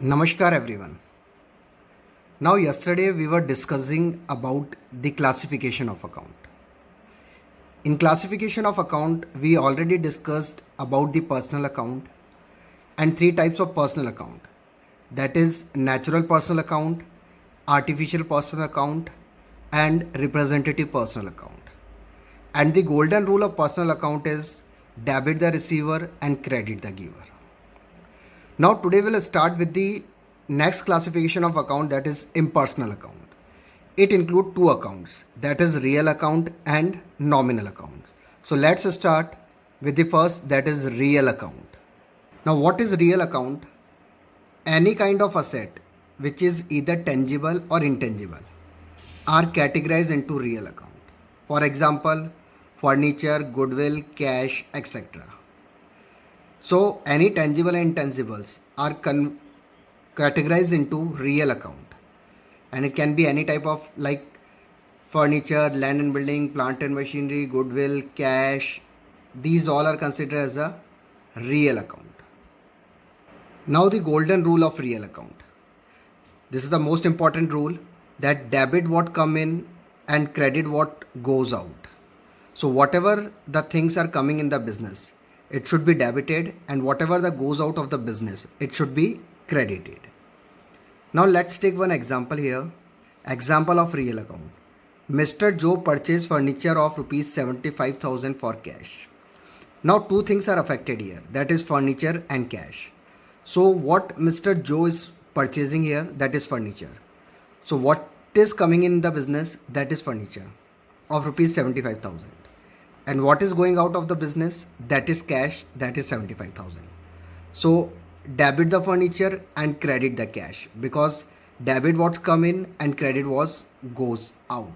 Namaskar everyone. Now yesterday we were discussing about the classification of account. In classification of account we already discussed about the personal account and three types of personal account. That is natural personal account, artificial personal account and representative personal account. And the golden rule of personal account is debit the receiver and credit the giver. Now today we'll start with the next classification of account, that is impersonal account. It includes two accounts, that is real account and nominal account. So let's start with the first, that is real account. Now what is real account? Any kind of asset which is either tangible or intangible are categorized into real account. For example, furniture, goodwill, cash, etc. So any tangible and intangibles are categorized into real account, and it can be any type of like furniture, land and building, plant and machinery, goodwill, cash. These all are considered as a real account. Now the golden rule of real account. This is the most important rule, that debit what come in and credit what goes out. So whatever the things are coming in the business, it should be debited, and whatever that goes out of the business, it should be credited. Now let's take one example here. Example of real account. Mr. Joe purchased furniture of rupees 75,000 for cash. Now two things are affected here, that is furniture and cash. So what Mr. Joe is purchasing here, that is furniture. So what is coming in the business, that is furniture of rupees 75,000. And what is going out of the business, that is cash, that is 75,000. So debit the furniture and credit the cash, because debit what come in and credit was goes out.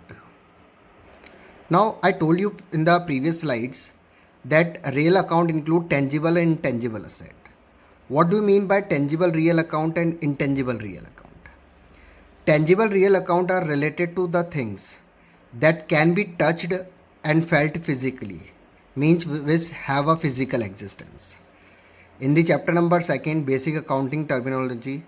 Now I told you in the previous slides that real account include tangible and intangible asset. What do you mean by tangible real account and intangible real account? Tangible real account are related to the things that can be touched and felt physically, means which have a physical existence. In the chapter number 2, basic accounting terminology,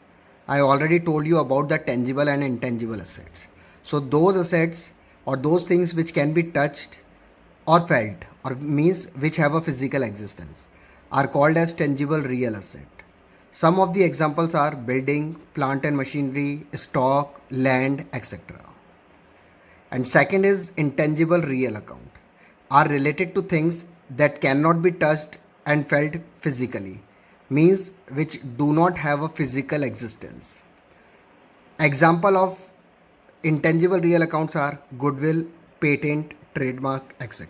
I already told you about the tangible and intangible assets. So those assets or those things which can be touched or felt, or means which have a physical existence, are called as tangible real asset. Some of the examples are building, plant and machinery, stock, land, etc. And second is intangible real account, are related to things that cannot be touched and felt physically, means which do not have a physical existence. Example of intangible real accounts are goodwill, patent, trademark, etc.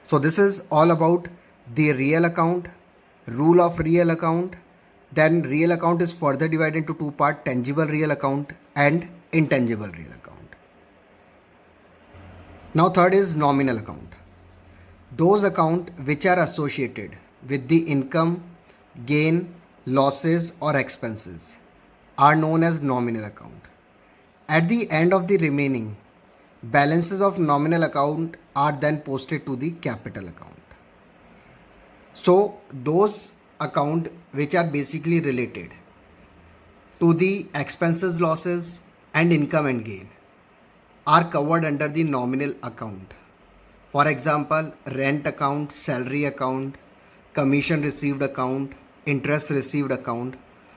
So this is all about the real account, rule of real account. Then real account is further divided into two parts, tangible real account and intangible real account. Now third is nominal account. Those accounts which are associated with the income, gain, losses or expenses are known as nominal account. At the end of the remaining balances of nominal account are then posted to the capital account. So those accounts which are basically related to the expenses, losses and income and gain are covered under the nominal account. For example, rent account, salary account, commission received account, interest received account.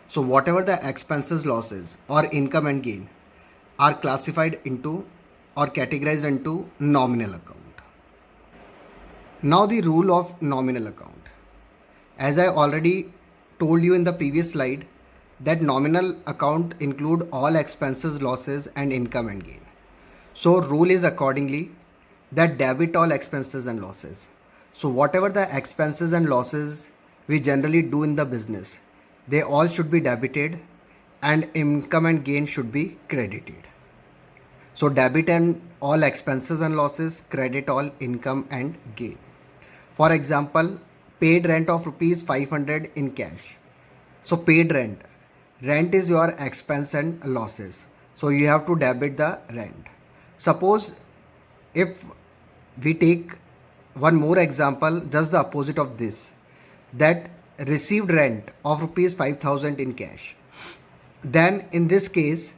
So whatever the expenses, losses or income and gain are classified into or categorized into nominal account. Now the rule of nominal account. As I already told you in the previous slide, that nominal account include all expenses, losses and income and gain. So rule is accordingly that debit all expenses and losses. So whatever the expenses and losses we generally do in the business, they all should be debited and income and gain should be credited. So debit and all expenses and losses, credit all income and gain. For example, paid rent of rupees 500 in cash. So paid rent. Rent is your expense and losses. So you have to debit the rent. Suppose if we take one more example, just the opposite of this, that received rent of rupees 5,000 in cash. then in this case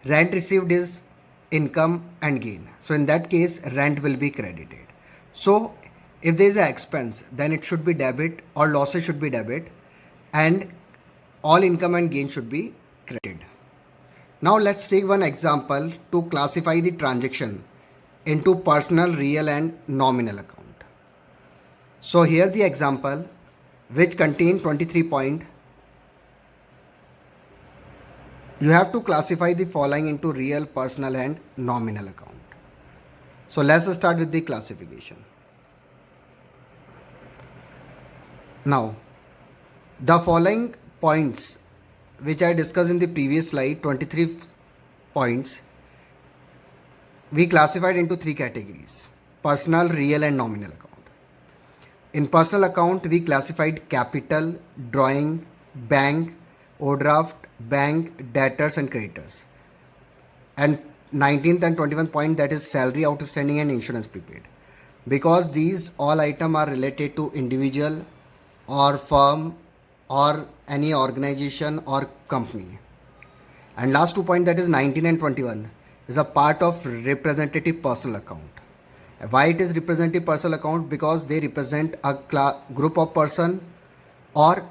rent received is income and gain. So in that case rent will be credited. So if there is an expense, then it should be debit, or losses should be debit, and all income and gain should be credited. Now let's take one example to classify the transaction into personal, real and nominal account. So here the example which contain 23 point. You have to classify the following into real, personal and nominal account. So let's start with the classification. Now the following points which I discussed in the previous slide, 23 points, we classified into three categories: personal, real and nominal account. In personal account, we classified capital, drawing, bank, overdraft, bank, debtors and creditors. And 19th and 21st point, that is salary outstanding and insurance prepaid. Because these all items are related to individual or firm or any organization or company. And last 2 points, that is 19 and 21, is a part of representative personal account. Why it is representative personal account? Because they represent a group of person or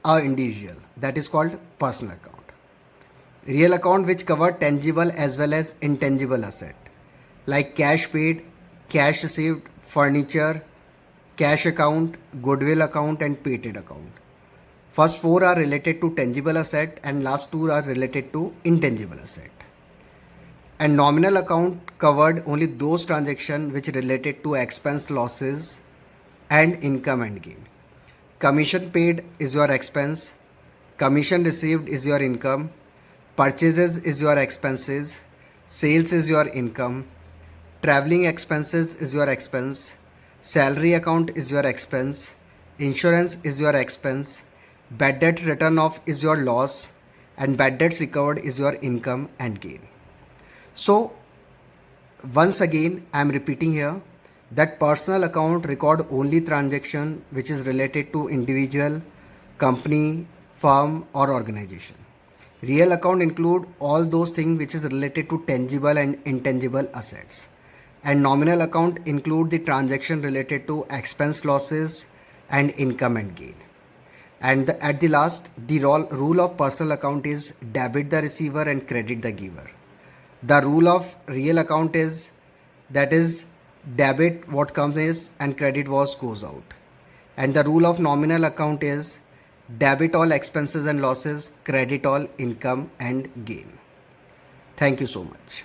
a individual. That is called personal account. Real account, which cover tangible as well as intangible asset like cash paid, cash received, furniture, cash account, goodwill account and patented account. First 4 are related to tangible asset and last 2 are related to intangible asset. And nominal account covered only those transactions which related to expense, losses and income and gain. Commission paid is your expense, commission received is your income, purchases is your expenses, sales is your income, traveling expenses is your expense, salary account is your expense, insurance is your expense, bad debt written off is your loss, and bad debts recovered is your income and gain. So once again I am repeating here that personal account record only transaction which is related to individual, company, firm or organization. Real account include all those things which is related to tangible and intangible assets. And nominal account include the transaction related to expense, losses and income and gain. And at the last, the rule of personal account is debit the receiver and credit the giver. The rule of real account is, that is, debit what comes in and credit what goes out. And the rule of nominal account is debit all expenses and losses, credit all income and gain. Thank you so much.